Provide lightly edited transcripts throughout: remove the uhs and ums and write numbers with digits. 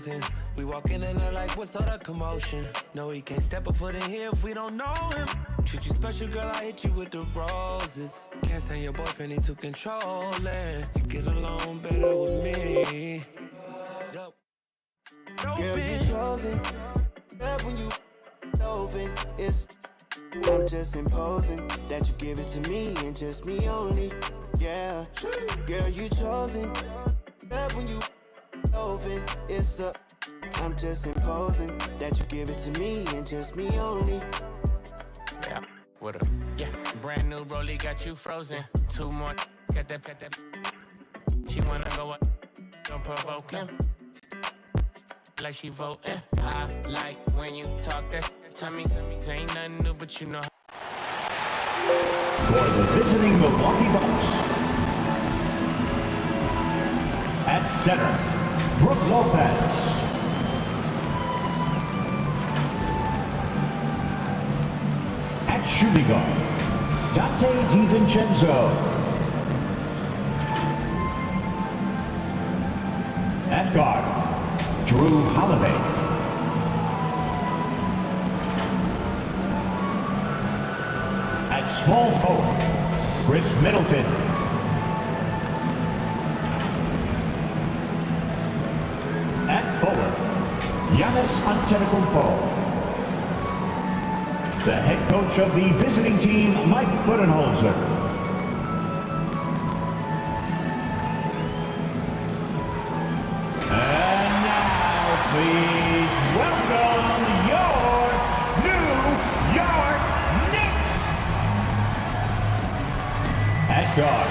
chosen. We walk in and they're like, what's all the commotion? No, he can't step a foot in here if we don't know him. Treat you special, girl, I hit you with the roses. Can't stand your boyfriend, he too controlling. You get along better with me. Yep. Girl, you chosen. Love when you open. I'm just imposing that you give it to me and just me only. Yeah. Girl, you chosen. Love when you open. I'm just imposing that you give it to me and just me only. Yeah, what up? Yeah, brand new rollie got you frozen. 2 more, got that. She wanna go up, don't provoke him. Like she voting. I like when you talk that to me. Ain't nothing new, but you know. For the visiting Milwaukee Bucks, at center, Brook Lopez. At shooting guard, Dante DiVincenzo. At guard, Drew Holiday. At small forward, Chris Middleton. At forward, Giannis Antetokounmpo. The head coach of the visiting team, Mike Budenholzer. And now, please welcome your New York Knicks. At guard,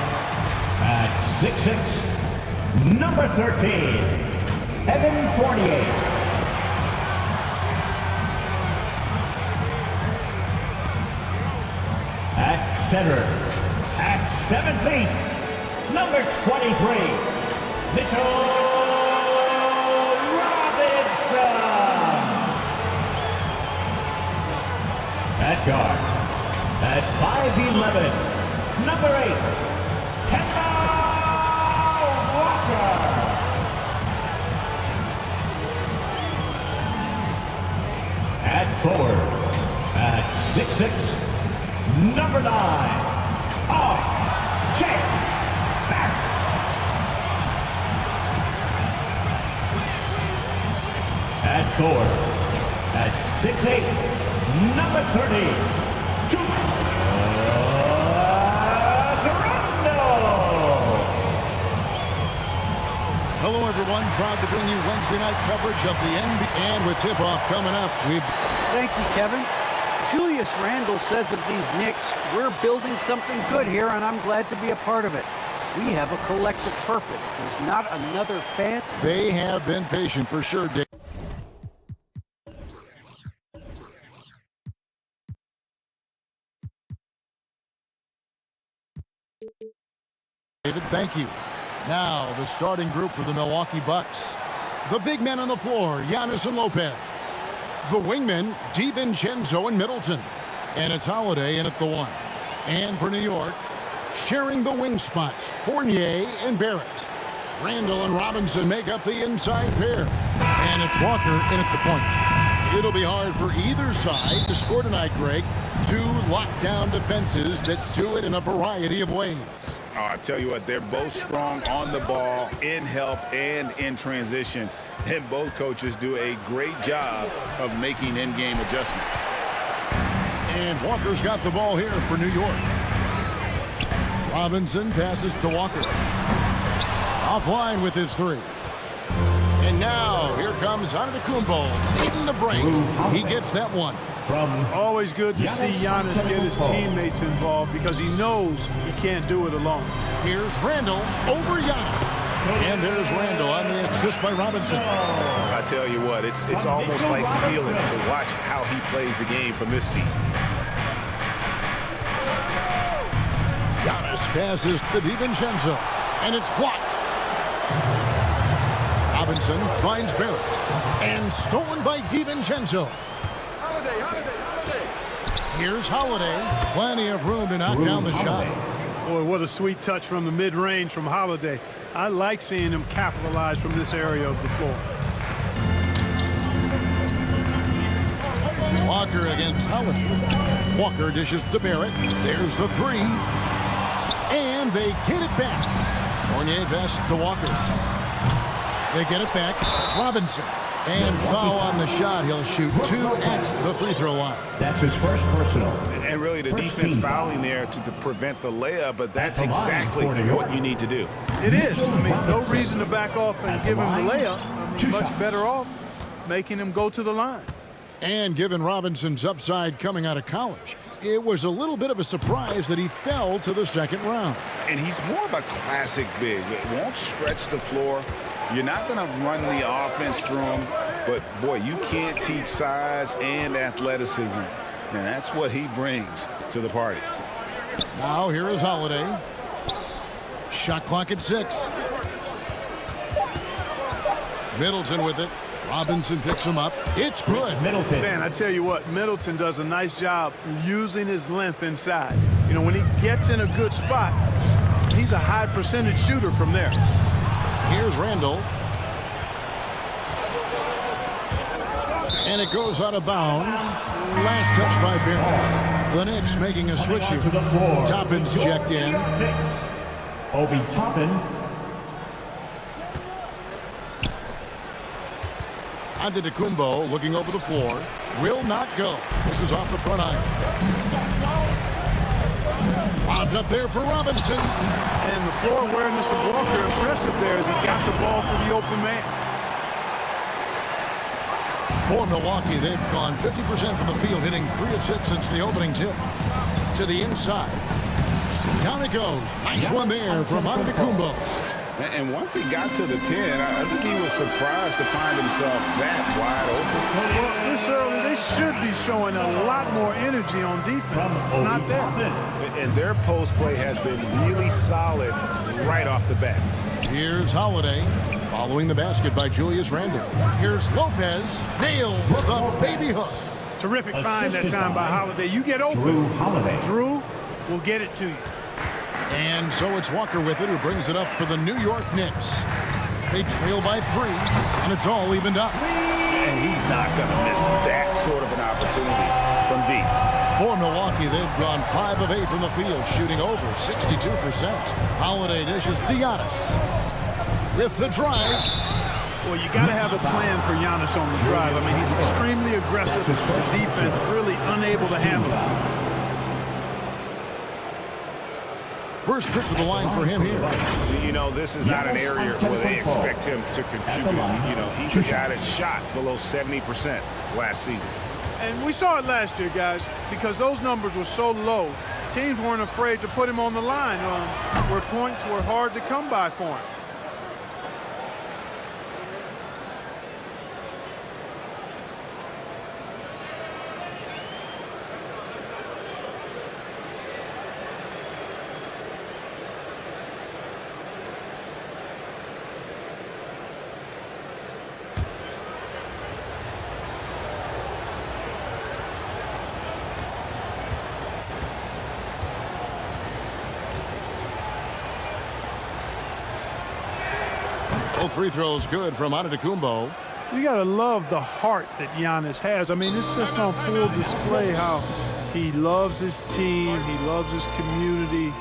at 6'6", number 13, Evan Fournier. At center, at 7 feet, number 23, Mitchell Robinson. At guard, at 5'11", number 8, Kemba Walker. At forward, at 6'6", number 9, R.J. Barrett. At forward, at 6'8", number 30, Toronto. Hello, everyone. Proud to bring you Wednesday night coverage of the NBA, and with tip-off coming up, Thank you, Kevin. Julius Randle says of these Knicks, we're building something good here, and I'm glad to be a part of it. We have a collective purpose. There's not another fan. They have been patient for sure, Dave. David, thank you. Now, the starting group for the Milwaukee Bucks. The big men on the floor, Giannis and Lopez. The wingmen, DiVincenzo and Middleton. And it's Holiday in at the 1. And for New York, sharing the wing spots, Fournier and Barrett. Randle and Robinson make up the inside pair. And it's Walker in at the point. It'll be hard for either side to score tonight, Greg. 2 lockdown defenses that do it in a variety of ways. Oh, I tell you what, they're both strong on the ball, in help, and in transition. And both coaches do a great job of making in-game adjustments. And Walker's got the ball here for New York. Robinson passes to Walker. Offline with his 3. And now, here comes Antetokounmpo, eating the break. He gets that one. Always good to see Giannis get his teammates involved because he knows he can't do it alone. Here's Randle over Giannis. And there's Randle on the assist by Robinson. I tell you what, it's almost like stealing to watch how he plays the game from this seat. Giannis passes to DiVincenzo, and it's blocked. Robinson finds Barrett, and stolen by DiVincenzo. Here's Holiday. Plenty of room to knock down the shot. Boy, what a sweet touch from the mid-range from Holiday. I like seeing him capitalize from this area of the floor. Walker against Holiday. Walker dishes to Barrett. There's the three. And they get it back. Fournier passes to Walker. They get it back. Robinson. And foul on the shot. He'll shoot 2 at the free throw line. That's his first personal. And really the First defense team fouling foul. there to prevent the layup, but that's At the line exactly for New York. what you need to do. It is. I mean, no reason to back off and give him the layup. I Two mean, much shots. better off making him go to the line. And given Robinson's upside coming out of college, it was a little bit of a surprise that he fell to the second round. And he's more of a classic big. It won't stretch the floor. You're not going to run the offense through him, but boy, you can't teach size and athleticism, and that's what he brings to the party. Now here is Holiday. Shot clock at 6. Middleton with it. Robinson picks him up. It's good. Middleton. Man, I tell you what, Middleton does a nice job using his length inside. You know, when he gets in a good spot, he's a high percentage shooter from there. Here's Randall. And it goes out of bounds. Last touch by Barrett. The Knicks making a switch here. To the floor. Toppin's checked in. Knicks. Obi Toppin. Antetokounmpo looking over the floor. Will not go. This is off the front iron. Lobbed up there for Robinson. And the floor awareness of Walker impressive there as he got the ball to the open man. For Milwaukee, they've gone 50% from the field, hitting 3 of 6 since the opening tip. To the inside. Down it goes. Nice one there from Antetokounmpo. And once he got to the 10, I think he was surprised to find himself that wide open. Well, this early, they should be showing a lot more energy on defense. It's not there. And their post play has been really solid right off the bat. Here's Holiday. Following the basket by Julius Randle. Here's Lopez. Nails the baby hook. Terrific find that time by Holiday. You get open. Drew Holiday. Drew will get it to you. And so it's Walker with it who brings it up for the New York Knicks. They trail by 3, and it's all evened up. And he's not going to miss that sort of an opportunity from deep. For Milwaukee, they've gone 5 of 8 from the field, shooting over 62%. Holiday dishes to Giannis. With the drive. Well, you got to have a plan for Giannis on the drive. I mean, he's extremely aggressive. The defense really unable to handle it. First trip to the line for him here. You know, this is not an area where they expect him to contribute. You know, he's a guy that shot below 70% last season. And we saw it last year, guys, because those numbers were so low. Teams weren't afraid to put him on the line where points were hard to come by for him. Both free throws good from Antetokounmpo. You got to love the heart that Giannis has. I mean, it's just on full display how he loves his team, he loves his community,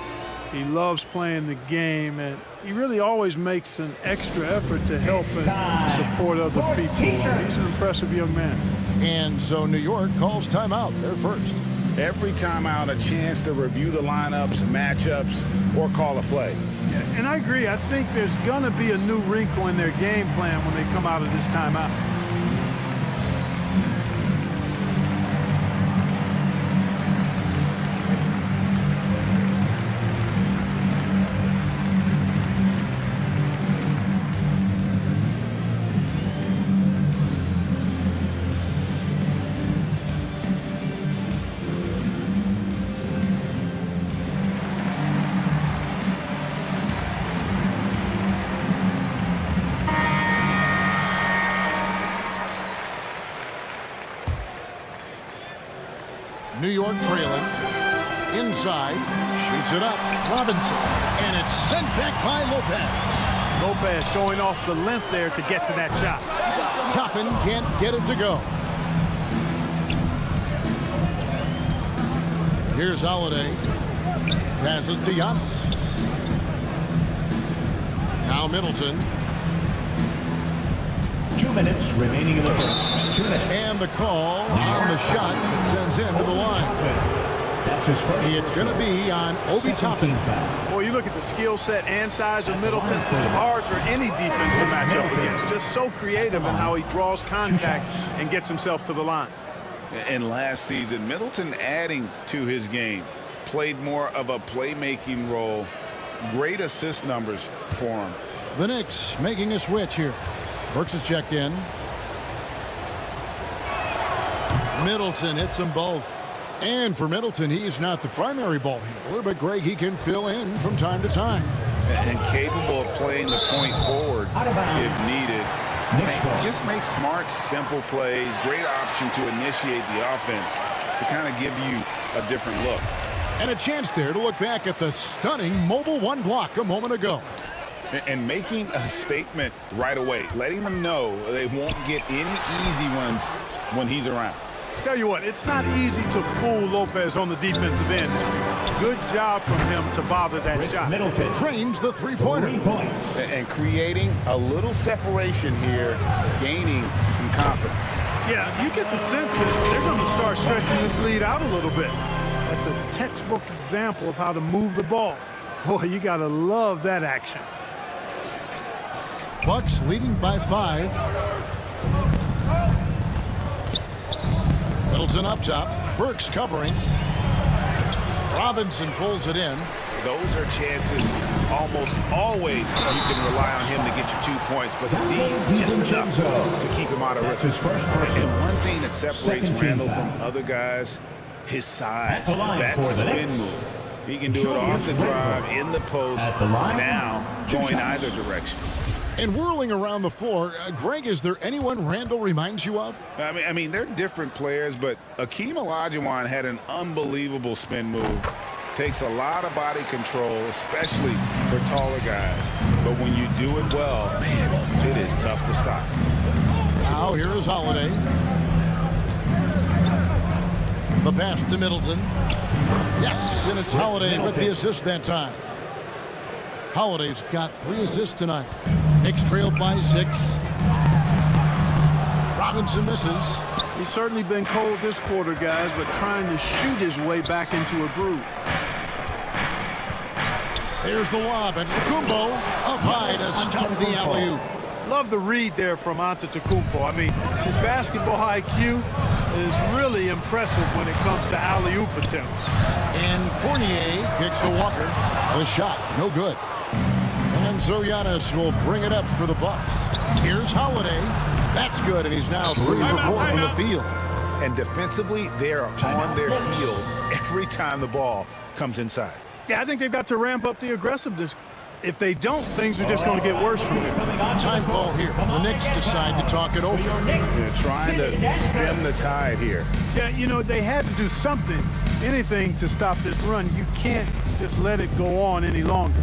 he loves playing the game, and he really always makes an extra effort to help and support other people. He's an impressive young man. And so New York calls timeout. They're first. Every timeout, a chance to review the lineups, matchups, or call a play. And I agree. I think there's going to be a new wrinkle in their game plan when they come out of this timeout. New York trailing. Inside. Shoots it up. Robinson. And it's sent back by Lopez. Lopez showing off the length there to get to that shot. Toppin can't get it to go. Here's Holiday. Passes to Giannis. Now Middleton. 2 minutes remaining in the first. 2 minutes. And the call on the shot that sends him to the line. That's his first. It's going to be on Obi Toppin. Boy, you look at the skill set and size of Middleton. Hard for any defense to match up against. Just so creative in how he draws contact and gets himself to the line. And last season, Middleton adding to his game. Played more of a playmaking role. Great assist numbers for him. The Knicks making a switch here. Burks is checked in. Middleton hits them both. And for Middleton, he's not the primary ball handler, but Greg, he can fill in from time to time. And capable of playing the point forward if needed. Just make smart, simple plays. Great option to initiate the offense to kind of give you a different look. And a chance there to look back at the stunning mobile one block a moment ago. And making a statement right away, letting them know they won't get any easy ones when he's around. Tell you what, it's not easy to fool Lopez on the defensive end. Good job from him to bother that shot. Middleton Trains the three-pointer. 3 points. And creating a little separation here, gaining some confidence. Yeah, you get the sense that they're going to start stretching this lead out a little bit. That's a textbook example of how to move the ball. Boy, you got to love that action. Bucks leading by 5. Middleton up top. Burks covering. Robinson pulls it in. Those are chances almost always you can rely on him to get you 2 points, but the D just enough to keep him out of rhythm. His first personal. And one thing that separates Randall from other guys, his size. That spin move. He can do it off the drive, in the post, now going either direction. And whirling around the floor, Greg, is there anyone Randall reminds you of? I mean, they're different players, but Akeem Olajuwon had an unbelievable spin move. Takes a lot of body control, especially for taller guys. But when you do it well, man, it is tough to stop. Now here is Holiday. The pass to Middleton. Yes, and it's Holiday with the assist that time. Holiday's got 3 assists tonight. Knicks trailed by 6. Robinson misses. He's certainly been cold this quarter, guys, but trying to shoot his way back into a groove. There's the lob, and Kumbo up high to stuff the alley-oop. Love the read there from Antetokounmpo. I mean, his basketball IQ is really impressive when it comes to alley-oop attempts. And Fournier kicks to Walker. The shot, no good. And so Giannis will bring it up for the Bucks. Here's Holiday. That's good, and he's now 3 for 4 from the field. And defensively, they are on their heels every time the ball comes inside. Yeah, I think they've got to ramp up the aggressiveness. If they don't, things are just going to get worse from here. Time call here. The Knicks decide to talk it over. They're trying to stem the tide here. Yeah, you know, they had to do something, anything to stop this run. You can't just let it go on any longer.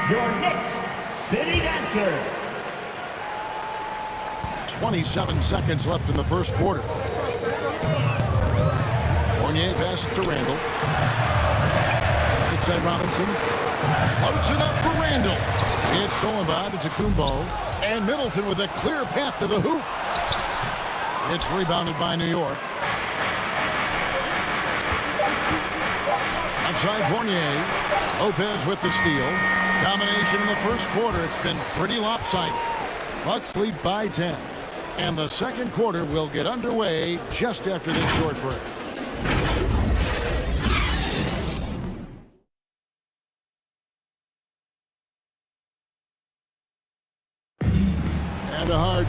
Your Knicks City Dancer. 27 seconds left in the first quarter. Fournier pass to Randall. Inside Robinson. Floats it up for Randall. It's stolen by Antetokounmpo. And Middleton with a clear path to the hoop. It's rebounded by New York. Outside Fournier. Lopez with the steal. Domination in the first quarter. It's been pretty lopsided. Bucks lead by 10. And the second quarter will get underway just after this short break.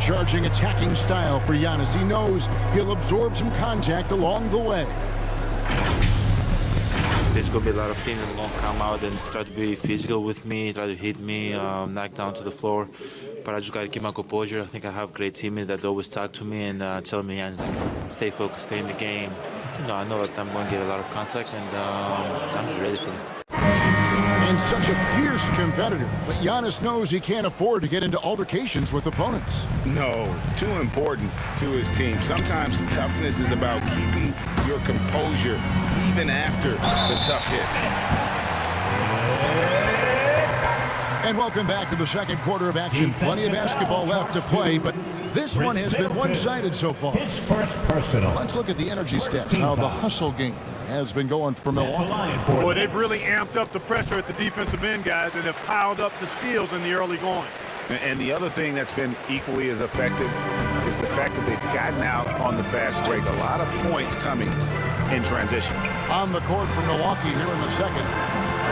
Charging attacking style for Giannis. He knows he'll absorb some contact along the way. There's going to be a lot of teams that are going to come out and try to be physical with me, try to hit me, knock down to the floor. But I just got to keep my composure. I think I have great teammates that always talk to me and tell me, stay focused, stay in the game. I know that I'm going to get a lot of contact, and I'm just ready for it. And such a fierce competitor, but Giannis knows he can't afford to get into altercations with opponents. No, too important to his team. Sometimes toughness is about keeping your composure even after the tough hits. And welcome back to the second quarter of action. Plenty of basketball left to play, but this one has been one-sided so far. His first personal. Let's look at the energy stats, how the hustle game has been going for Milwaukee. Boy, they've really amped up the pressure at the defensive end, guys, and have piled up the steals in the early going. And the other thing that's been equally as effective is the fact that they've gotten out on the fast break. A lot of points coming in transition. On the court for Milwaukee here in the second.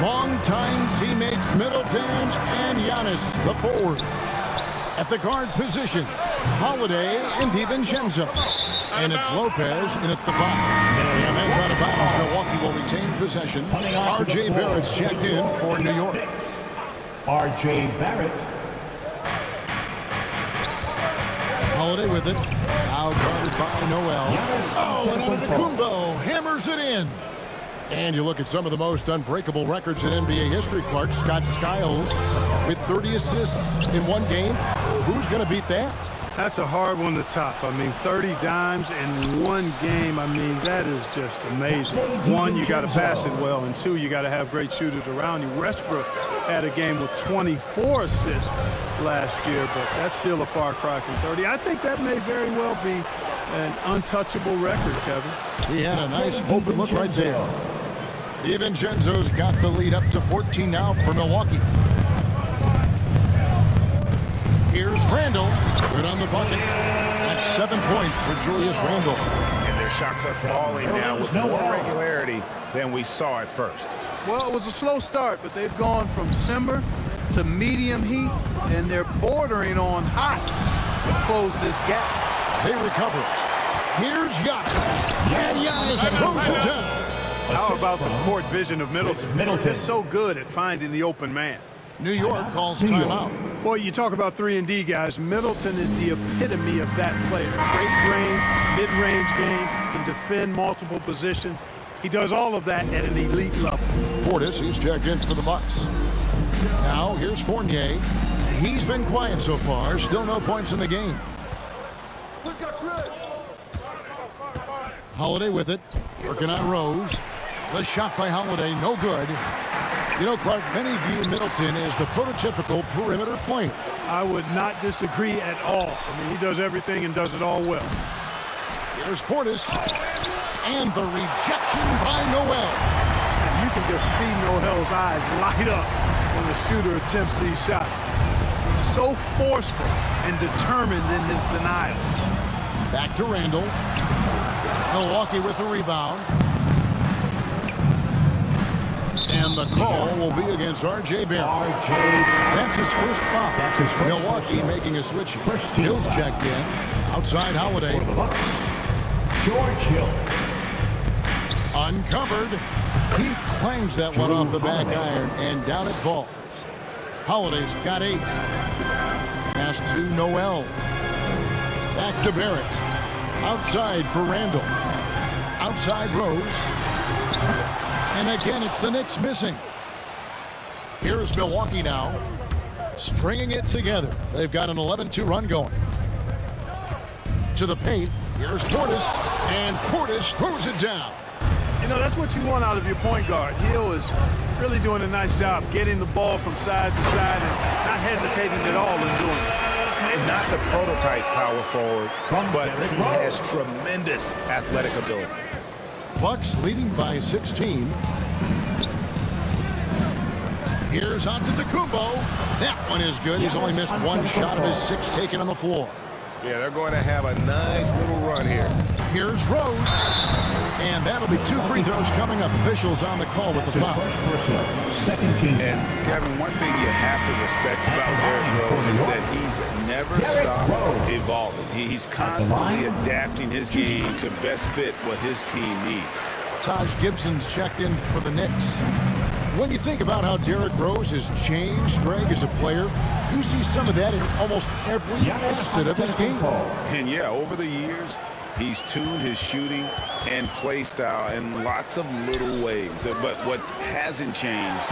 Longtime teammates Middleton and Giannis, the forwards. At the guard positions, Holiday and DiVincenzo. And it's Lopez in at the 5. And that's out of bounds. Milwaukee will retain possession. R.J. Barrett's checked in for New York. R.J. Barrett. Holiday with it. Now guarded by Noel. Oh, and Antetokounmpo hammers it in. And you look at some of the most unbreakable records in NBA history, Clark. Scott Skiles with 30 assists in one game. Who's going to beat that? That's a hard one to top. I mean, 30 dimes in one game. I mean, that is just amazing. One, you got to pass it well, and two, you got to have great shooters around you. Westbrook had a game with 24 assists last year, but that's still a far cry from 30. I think that may very well be an untouchable record, Kevin. He had a nice open look right there. DiVincenzo's got the lead up to 14 now for Milwaukee. Here's Randle. Good on the bucket. That's 7 points for Julius Randle. And their shots are falling now with more regularity than we saw at first. Well, it was a slow start, but they've gone from simmer to medium heat, and they're bordering on hot to close this gap. They recover it. Here's Giannis. And Giannis throws it down. How about the court vision of Middleton? Just so good at finding the open man. New York calls timeout. Boy, you talk about 3-and-D guys. Middleton is the epitome of that player. Great range, mid-range game, can defend multiple positions. He does all of that at an elite level. Portis, he's checked in for the Bucks. Now, here's Fournier. He's been quiet so far. Still no points in the game. Holiday with it. Working on Rose. The shot by Holiday, no good. You know, Clark, many view Middleton as the prototypical perimeter player. I would not disagree at all. I mean, he does everything and does it all well. Here's Portis. And the rejection by Noel. You can just see Noel's eyes light up when the shooter attempts these shots. He's so forceful and determined in his denial. Back to Randle. Milwaukee with the rebound. And the call will be against R.J. Barrett. That's his first foul. Milwaukee making a switch. Hill's checked in. Outside Holiday. George Hill. Uncovered. He clangs that one off the back iron, and down it falls. Holiday's got 8. Pass to Noel. Back to Barrett. Outside for Randle. Outside Rose. And again, it's the Knicks missing. Here's Milwaukee now, stringing it together. They've got an 11-2 run going. To the paint, here's Portis, and Portis throws it down. You know, that's what you want out of your point guard. Hill is really doing a nice job getting the ball from side to side and not hesitating at all in doing it. And not the prototype power forward, but he has tremendous athletic ability. Bucks leading by 16. Here's Antetokounmpo. That one is good. He's only missed one shot of his 6 taken on the floor. Yeah, they're going to have a nice little run here. Here's Rose. And that'll That'll be 2 free throws coming up. Officials on the call with the foul. First personal, second team. And, Kevin, one thing you have to respect about Derrick Rose is that he's never stopped evolving. He's constantly adapting his game to best fit what his team needs. Taj Gibson's checked in for the Knicks. When you think about how Derrick Rose has changed, Greg, as a player, you see some of that in almost every facet of his game. And, yeah, over the years, he's tuned his shooting and play style in lots of little ways. But what hasn't changed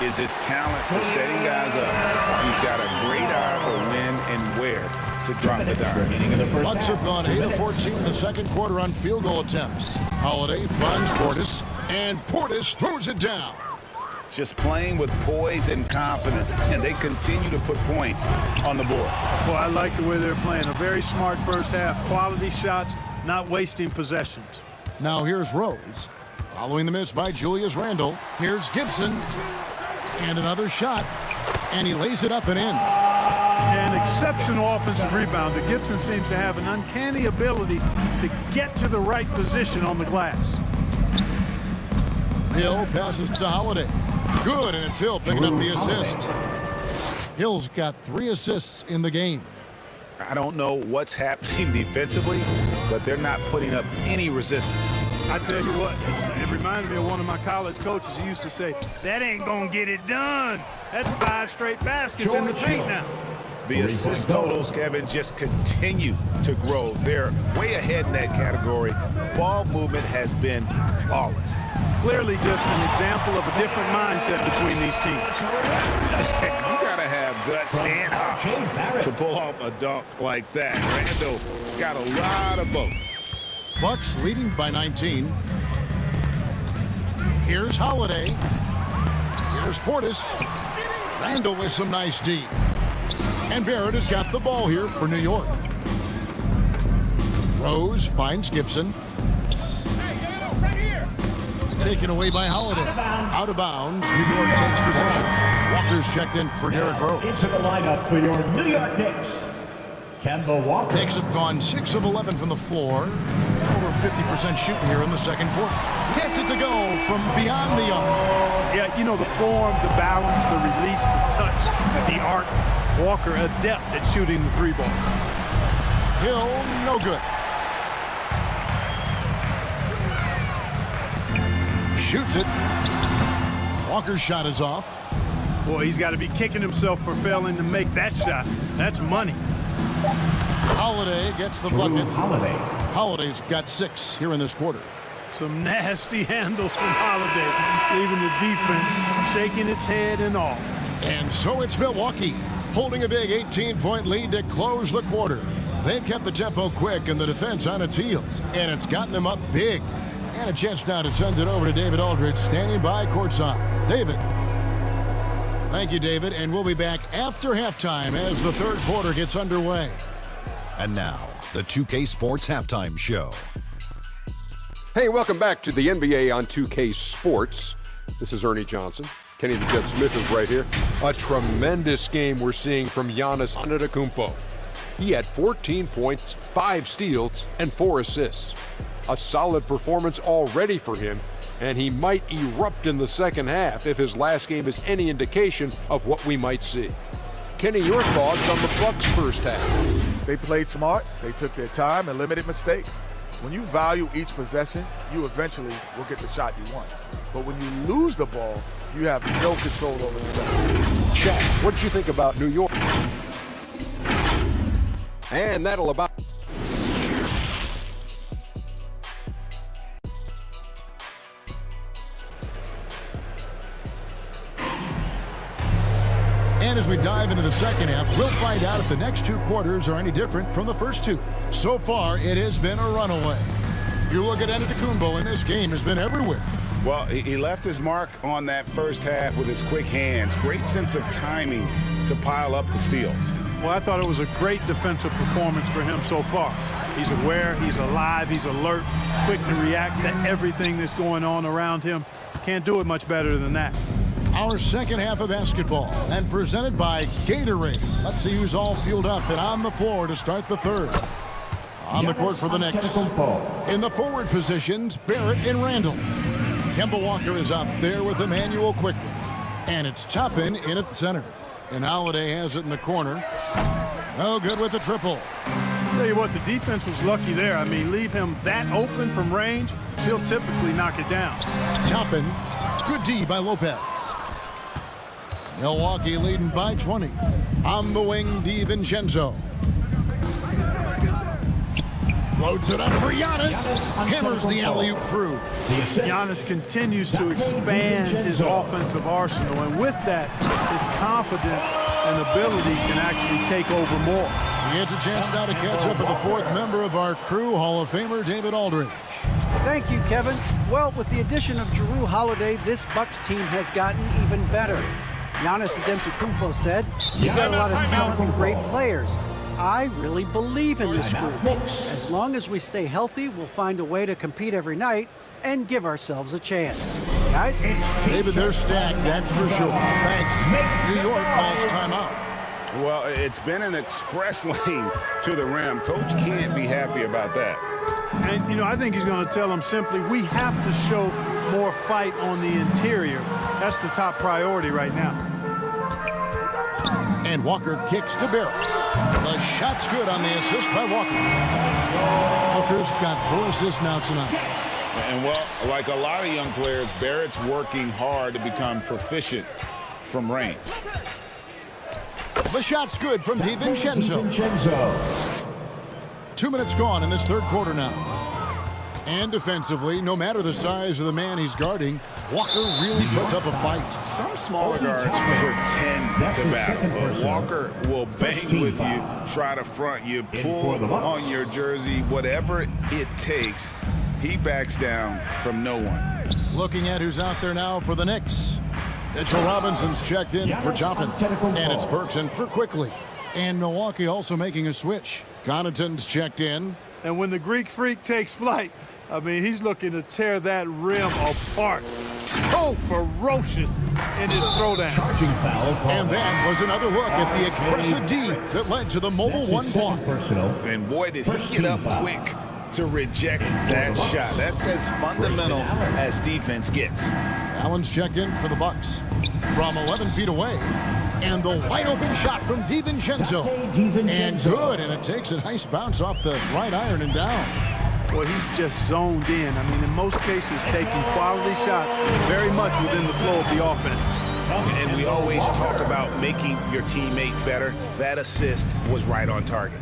is his talent for setting guys up. He's got a great eye for when and where to drop the dime. Bucks have gone 8 of 14 in the second quarter on field goal attempts. Holiday finds Portis, and Portis throws it down. Just playing with poise and confidence, and they continue to put points on the board. Well, I like the way they're playing. A very smart first half. Quality shots, not wasting possessions. Now here's Rose. Following the miss by Julius Randle. Here's Gibson. And another shot. And he lays it up and in. An exceptional offensive rebounder. Gibson seems to have an uncanny ability to get to the right position on the glass. Hill passes to Holiday. Good, and it's Hill picking up the assist. Hill's got 3 assists in the game. I don't know what's happening defensively, but they're not putting up any resistance. I tell you what, it reminded me of one of my college coaches. He used to say, that ain't gonna get it done. That's 5 straight baskets in the paint now. The assist totals, Kevin, just continue to grow. They're way ahead in that category. Ball movement has been flawless. Clearly just an example of a different mindset between these teams. You gotta have guts and hops to pull off a dunk like that. Randle got a lot of both. Bucks leading by 19. Here's Holiday. Here's Portis. Randle with some nice D. And Barrett has got the ball here for New York. Rose finds Gibson. Taken away by Holiday. Out of bounds. New York takes possession. Walker's checked in for Derrick Rose. Into the lineup for your New York Knicks, Kemba Walker. Knicks have gone 6 of 11 from the floor. Over 50% shooting here in the second quarter. Gets it to go from beyond the arc. Yeah, you know, the form, the balance, the release, the touch, the arc. Walker adept at shooting the 3-ball. Hill, no good. Shoots it. Walker's shot is off. Boy, he's got to be kicking himself for failing to make that shot. That's money. Holiday gets the bucket. Holiday's got 6 here in this quarter. Some nasty handles from Holiday, leaving the defense shaking its head and all. And so it's Milwaukee, holding a big 18-point lead to close the quarter. They've kept the tempo quick and the defense on its heels, and it's gotten them up big. And a chance now to send it over to David Aldridge, standing by courtside. David. Thank you, David, and we'll be back after halftime as the third quarter gets underway. And now, the 2K Sports Halftime Show. Hey, welcome back to the NBA on 2K Sports. This is Ernie Johnson. Kenny the Jet Smith is right here. A tremendous game we're seeing from Giannis Antetokounmpo. He had 14 points, 5 steals, and 4 assists. A solid performance already for him, and he might erupt in the second half if his last game is any indication of what we might see. Kenny, your thoughts on the Bucks' first half? They played smart, they took their time and limited mistakes. When you value each possession, you eventually will get the shot you want. But when you lose the ball, you have no control over the rest. Shaq, what did you think about New York? And that'll about... And as we dive into the second half, we'll find out if the next 2 quarters are any different from the first 2. So far, it has been a runaway. You look at Antetokounmpo, and this game has been everywhere. Well, he left his mark on that first half with his quick hands. Great sense of timing to pile up the steals. Well, I thought it was a great defensive performance for him so far. He's aware, he's alive, he's alert, quick to react to everything that's going on around him. Can't do it much better than that. Our second half of basketball, and presented by Gatorade. Let's see who's all fueled up and on the floor to start the third. On the court for the Knicks. In the forward positions, Barrett and Randall. Kemba Walker is out there with Emmanuel quickly. And it's Toppin in at center. And Holiday has it in the corner. No good with the triple. Tell you what, the defense was lucky there. I mean, leave him that open from range, he'll typically knock it down. Toppin, good D by Lopez. Milwaukee leading by 20. On the wing, DiVincenzo. Loads it up for Giannis. Hammers the alley-oop through. Giannis continues to expand his offensive arsenal, and with that, his confidence and ability can actually take over more. He gets a chance now to catch up with the fourth member of our crew, Hall of Famer David Aldridge. Thank you, Kevin. Well, with the addition of Jrue Holiday, this Bucks team has gotten even better. Giannis Antetokounmpo said, "You've got a lot of talent and great players. I really believe in this group. As long as we stay healthy, we'll find a way to compete every night and give ourselves a chance." Guys? David, they're stacked, that's for sure. Thanks. New York calls timeout. Well, it's been an express lane to the rim. Coach can't be happy about that. And, you know, I think he's going to tell them simply, we have to show more fight on the interior. That's the top priority right now. And Walker kicks to Barrett. The shot's good on the assist by Walker. Walker's got 4 assists now tonight. And, well, like a lot of young players, Barrett's working hard to become proficient from range. The shot's good from DiVincenzo. 2 minutes gone in this third quarter now. And defensively, no matter the size of the man he's guarding, Walker really puts up a fight. Some smaller guards pretend to battle, but Walker will bang with you, try to front you, pull on your jersey, whatever it takes. He backs down from no one. Looking at who's out there now for the Knicks. Mitchell Robinson's checked in for Toppin. And it's Burks in for Quickly. And Milwaukee also making a switch. Connaughton's checked in. And when the Greek Freak takes flight, I mean, he's looking to tear that rim apart. So ferocious in his throwdown. And that was another look at the aggressive D that led to the mobile one block. And boy, did he get up quick to reject that shot. That's as fundamental as defense gets. Allen's checked in for the Bucks from 11 feet away. And the wide open shot from DiVincenzo. And good, and it takes a nice bounce off the right iron and down. Well, he's just zoned in. I mean, in most cases, taking quality shots very much within the flow of the offense. And we always talk about making your teammate better. That assist was right on target.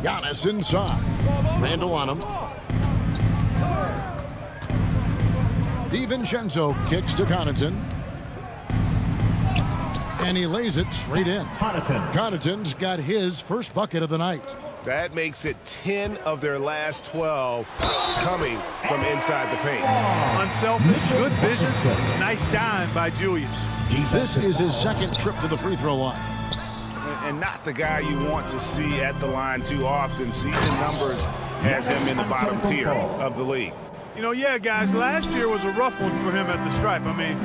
Giannis inside. Randall on him. DiVincenzo kicks to Connaughton. And he lays it straight in. Connaughton's got his first bucket of the night. That makes it 10 of their last 12 coming from inside the paint. Unselfish, good vision, nice dime by Julius. This is his second trip to the free throw line. And not the guy you want to see at the line too often. Season numbers has him in the bottom tier of the league. You know, yeah, guys, last year was a rough one for him at the stripe. I mean,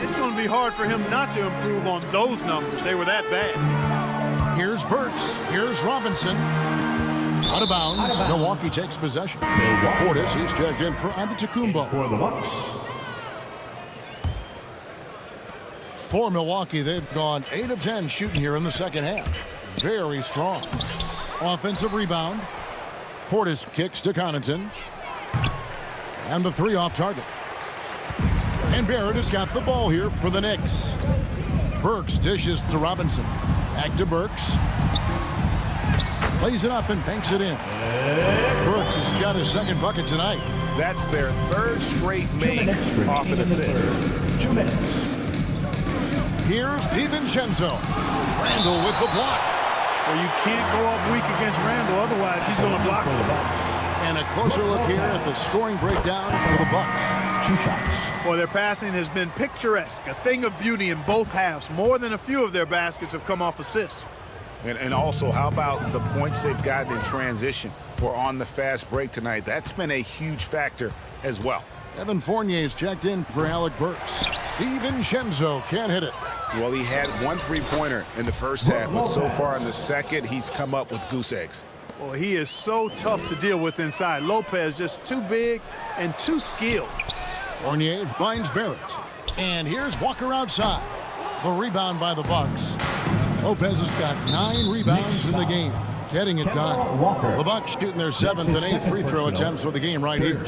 it's going to be hard for him not to improve on those numbers. They were that bad. Here's Burks. Here's Robinson. Out of bounds. Milwaukee takes possession. Portis, he's checked in for Antetokounmpo. For the Bucks. For Milwaukee, they've gone 8 of 10 shooting here in the second half. Very strong. Offensive rebound. Portis kicks to Connaughton. And the 3 off target. And Barrett has got the ball here for the Knicks. Burks dishes to Robinson. Back to Burks. Lays it up and banks it in. Burks has got his second bucket tonight. That's their 3rd straight make off an assist. 2 minutes. Here's DiVincenzo. Randall with the block. Well, you can't go up weak against Randall, otherwise he's going to block For the Bucks. And a closer look here at the scoring breakdown for the Bucks. 2 shots. Well, their passing has been picturesque, a thing of beauty in both halves. More than a few of their baskets have come off assists. And also, how about the points they've gotten in transition or on the fast break tonight? That's been a huge factor as well. Evan Fournier's checked in for Alec Burks. DiVincenzo can't hit it. Well, he had one three-pointer in the first half, but so far in the second, he's come up with goose eggs. Well, he is so tough to deal with inside. Lopez just too big and too skilled. Fournier finds Barrett. And here's Walker outside. The rebound by the Bucks. Lopez has got 9 rebounds in the game, getting it done. The Bucks shooting their 7th and 8th free throw attempts for the game right here.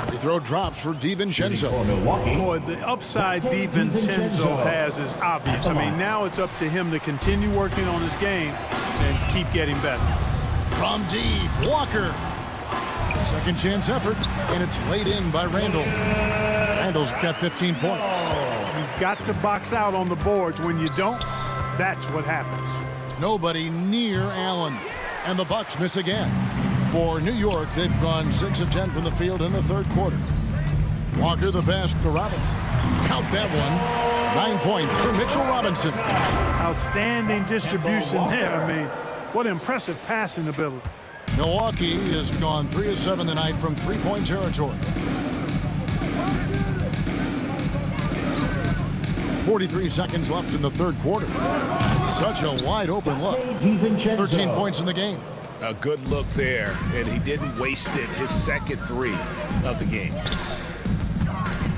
Free throw drops for DiVincenzo. Boy, the upside DiVincenzo has is obvious. I mean, now it's up to him to continue working on his game and keep getting better. From deep, Walker. Second chance effort, and it's laid in by Randall. Randall's got 15 points. You've got to box out on the boards. When you don't, that's what happens. Nobody near Allen, and the Bucks miss again. For New York, they've gone 6 of 10 from the field in the third quarter. Walker the pass to Robinson. Count that one. 9 points for Mitchell Robinson. Outstanding distribution there. I mean, what impressive passing ability. Milwaukee has gone 3 of 7 tonight from three-point territory. 43 seconds left in the third quarter. Such a wide open look. 13 points in the game. A good look there, and he didn't waste it. His second 3 of the game.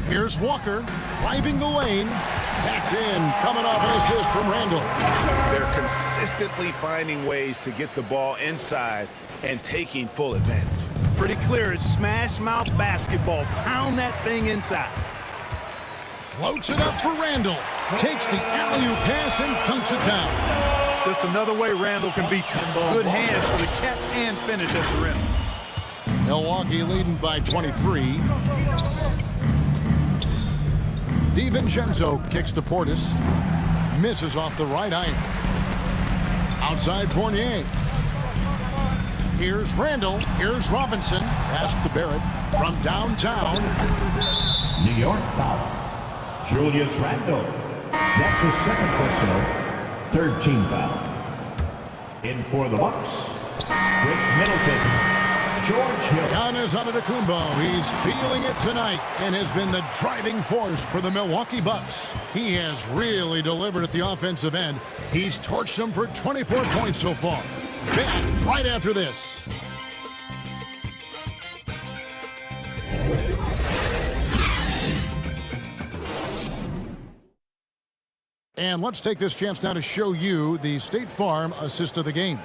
Here's Walker driving the lane. That's in, coming off an assist from Randall. They're consistently finding ways to get the ball inside and taking full advantage. Pretty clear, it's smash mouth basketball. Pound that thing inside. Floats it up for Randall. Takes the alley-oop pass and dunks it down. Just another way Randall can beat you. Good hands for the catch and finish at the rim. Milwaukee leading by 23. DiVincenzo kicks to Portis. Misses off the right iron. Outside Fournier. Here's Randall. Here's Robinson. Pass to Barrett from downtown. New York foul. Julius Randle. That's his second personal. Third team foul. In for the Bucks, Chris Middleton. George Hill. Giannis Antetokounmpo. He's feeling it tonight and has been the driving force for the Milwaukee Bucks. He has really delivered at the offensive end. He's torched them for 24 points so far. Back right after this. And let's take this chance now to show you the State Farm assist of the game.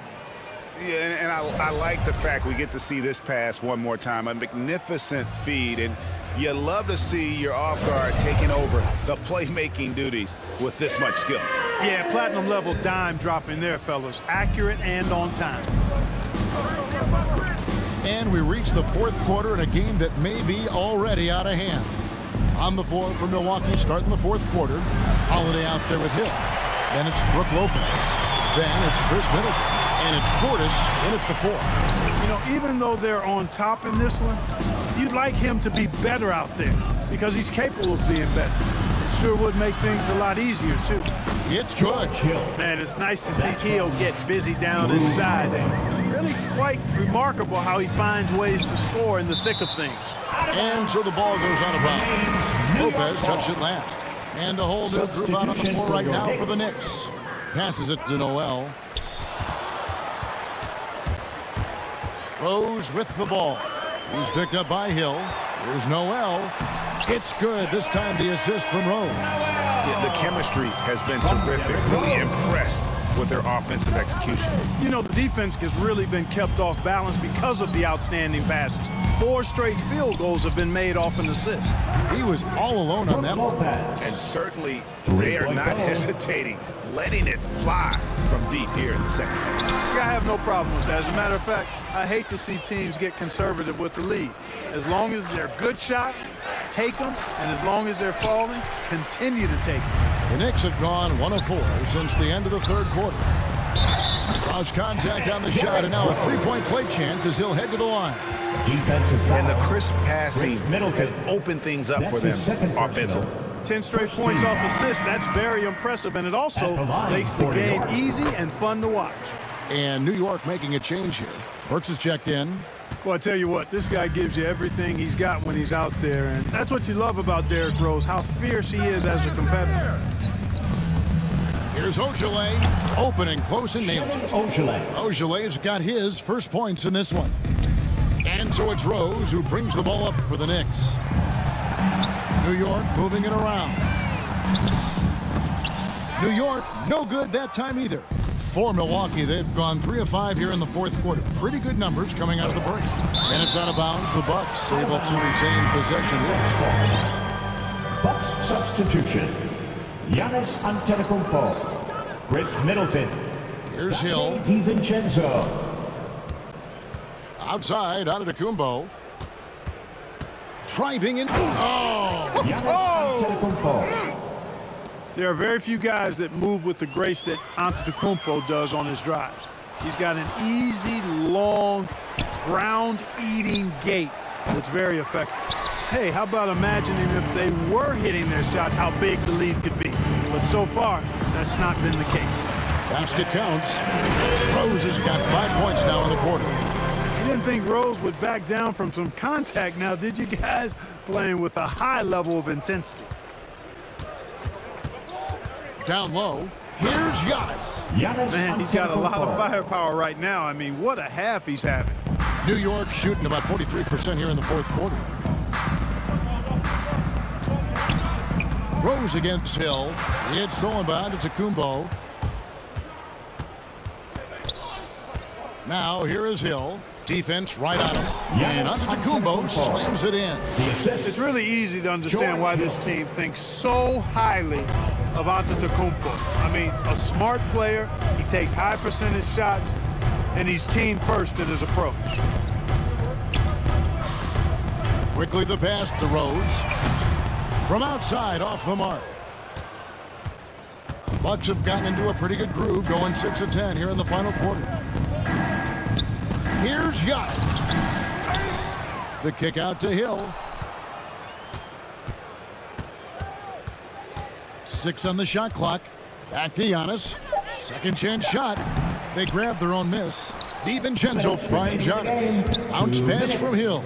Yeah, and I like the fact we get to see this pass one more time. A magnificent feed, and you love to see your off guard taking over the playmaking duties with this much skill. Yeah, platinum level dime dropping there, fellas. Accurate and on time. And we reach the fourth quarter in a game that may be already out of hand. On the floor for Milwaukee, starting the fourth quarter. Holiday out there with Hill. Then it's Brook Lopez. Then it's Chris Middleton. And it's Portis in at the 4. You know, even though they're on top in this one, you'd like him to be better out there because he's capable of being better. Sure would make things a lot easier, too. It's good. Man, it's nice to see Hill get busy down inside. Really quite remarkable how he finds ways to score in the thick of things. And so the ball goes out of bounds. Lopez touched it last. And a whole new group out on the floor right now for the Knicks. Passes it to Noel. Rose with the ball. He's picked up by Hill. Here's Noel. It's good. This time the assist from Rose. Yeah, the chemistry has been terrific. Really impressed with their offensive execution. You know, the defense has really been kept off balance because of the outstanding passes. 4 straight field goals have been made off an assist. He was all alone on that one. And certainly they are not hesitating, letting it fly from deep here in the second. Yeah, I have no problem with that. As a matter of fact, I hate to see teams get conservative with the lead. As long as they're good shots, take them, and as long as they're falling, continue to take them. The Knicks have gone 1 of 4 since the end of the third quarter. Cross contact on the shot, and now a three-point play chance as he'll head to the line. Defensive foul. And the crisp passing has opened things up for them offensively. 10 straight points off assist. That's very impressive, and it also makes the game easy and fun to watch. And New York making a change here. Burks is checked in. Well, I tell you what, this guy gives you everything he's got when he's out there, and that's what you love about Derrick Rose, how fierce he is as a competitor. Here's Ojale, opening close and nails it. Ojale's got his first points in this one. And so it's Rose who brings the ball up for the Knicks. New York moving it around. New York, no good that time either. For Milwaukee, they've gone 3 of 5 here in the fourth quarter. Pretty good numbers coming out of the break. And it's out of bounds. The Bucks able to retain possession here. Bucks substitution. Giannis Antetokounmpo. Chris Middleton. Here's Hill. DiVincenzo. Outside, Antetokounmpo. Driving in. There are very few guys that move with the grace that Antetokounmpo does on his drives. He's got an easy, long, ground-eating gait that's very effective. Hey, how about imagining if they were hitting their shots, how big the lead could be? But so far, that's not been the case. Basket counts. Rose has got 5 points now in the quarter. You didn't think Rose would back down from some contact now, did you guys? Playing with a high level of intensity. Down low. Here's Giannis. Man, he's got a lot of firepower right now. I mean, what a half he's having. New York shooting about 43% here in the fourth quarter. Rose against Hill. It's stolen by Antetokounmpo. Now here is Hill. Defense right on him. And Antetokounmpo slams it in. It's really easy to understand why this team thinks so highly of Antetokounmpo. I mean, a smart player, he takes high percentage shots, and he's team first in his approach. Quickly the pass to Rose. From outside, off the mark. Bucks have gotten into a pretty good groove, going 6 of 10 here in the final quarter. Here's Giannis. The kick out to Hill. 6 on the shot clock. Back to Giannis. Second chance shot. They grab their own miss. DiVincenzo finds Giannis. Bounce pass from Hill.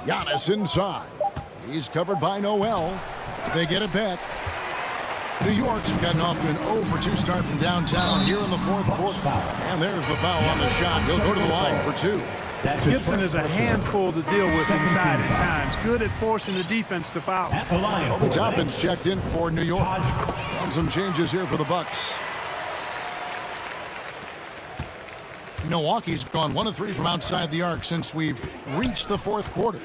Giannis inside. He's covered by Noel. They get it back. New York's gotten off to an 0-for-2 start from downtown here in the fourth quarter. And there's the foul on the shot. He'll go to the line for 2. Gibson is a handful to deal with inside at times. Good at forcing the defense to foul. Toppin's checked in for New York. And some changes here for the Bucks. Milwaukee's gone 1 of 3 from outside the arc since we've reached the fourth quarter.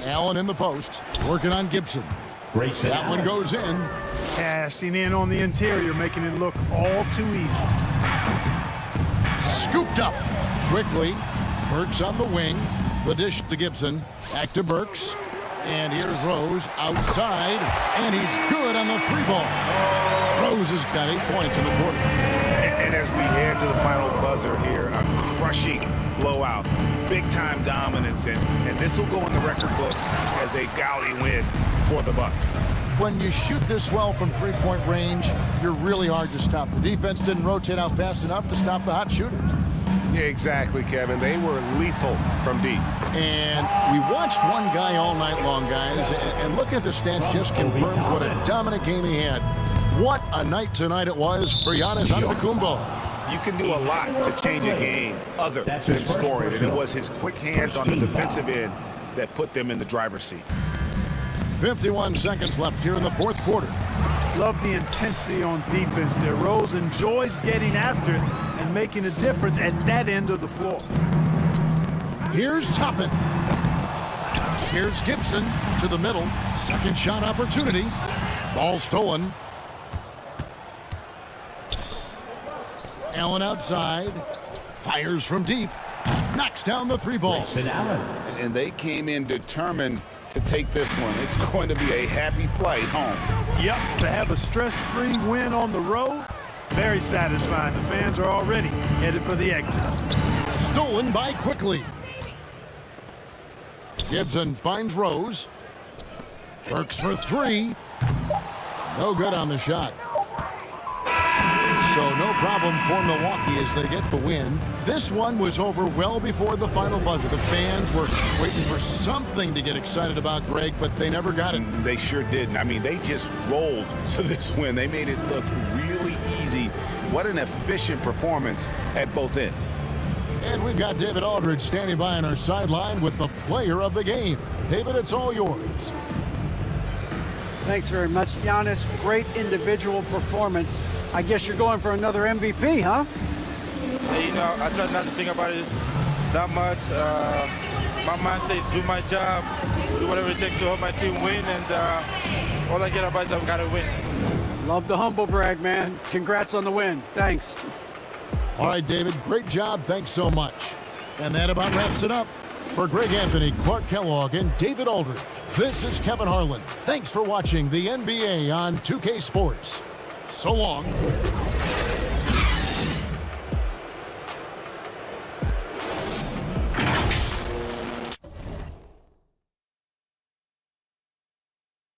Allen in the post, working on Gibson. That one goes in. Cashing in on the interior, making it look all too easy. Scooped up quickly. Burks on the wing. The dish to Gibson. Back to Burks. And here's Rose outside. And he's good on the 3-ball. Rose has got 8 points in the quarter. And as we head to the final buzzer here, a crushing blowout. Big-time dominance, and this will go in the record books as a gaudy win for the Bucks. When you shoot this well from 3-point range, you're really hard to stop. The defense didn't rotate out fast enough to stop the hot shooters. Yeah, exactly, Kevin. They were lethal from deep. And we watched one guy all night long, guys, and looking at the stats just confirms what a dominant game he had. What a night tonight it was for Giannis Antetokounmpo. You can do a lot to change a game other than scoring, and it was his quick hands on the defensive end that put them in the driver's seat. 51 seconds left here in the fourth quarter. Love the intensity on defense there. Rose enjoys getting after it and making a difference at that end of the floor. Here's Toppin. Here's Gibson to the middle. Second shot opportunity. Ball stolen. Allen outside. Fires from deep. Knocks down the 3-ball. And they came in determined to take this one. It's going to be a happy flight home. Yep, to have a stress-free win on the road, very satisfying. The fans are already headed for the exits. Stolen by Quickly. Gibson finds Rose. Works for 3. No good on the shot. So no problem for Milwaukee as they get the win. This one was over well before the final buzzer. The fans were waiting for something to get excited about, Greg, but they never got it. They sure didn't. I mean, they just rolled to this win. They made it look really easy. What an efficient performance at both ends. And we've got David Aldridge standing by on our sideline with the player of the game. David, it's all yours. Thanks very much, Giannis. Great individual performance. I guess you're going for another MVP, huh? Hey, you know, I try not to think about it that much. My mindset is do my job, do whatever it takes to help my team win, and all I care about is I've got to win. Love the humble brag, man. Congrats on the win. Thanks. All right, David, great job. Thanks so much. And that about wraps it up. For Greg Anthony, Clark Kellogg, and David Aldridge, this is Kevin Harlan. Thanks for watching the NBA on 2K Sports. So long.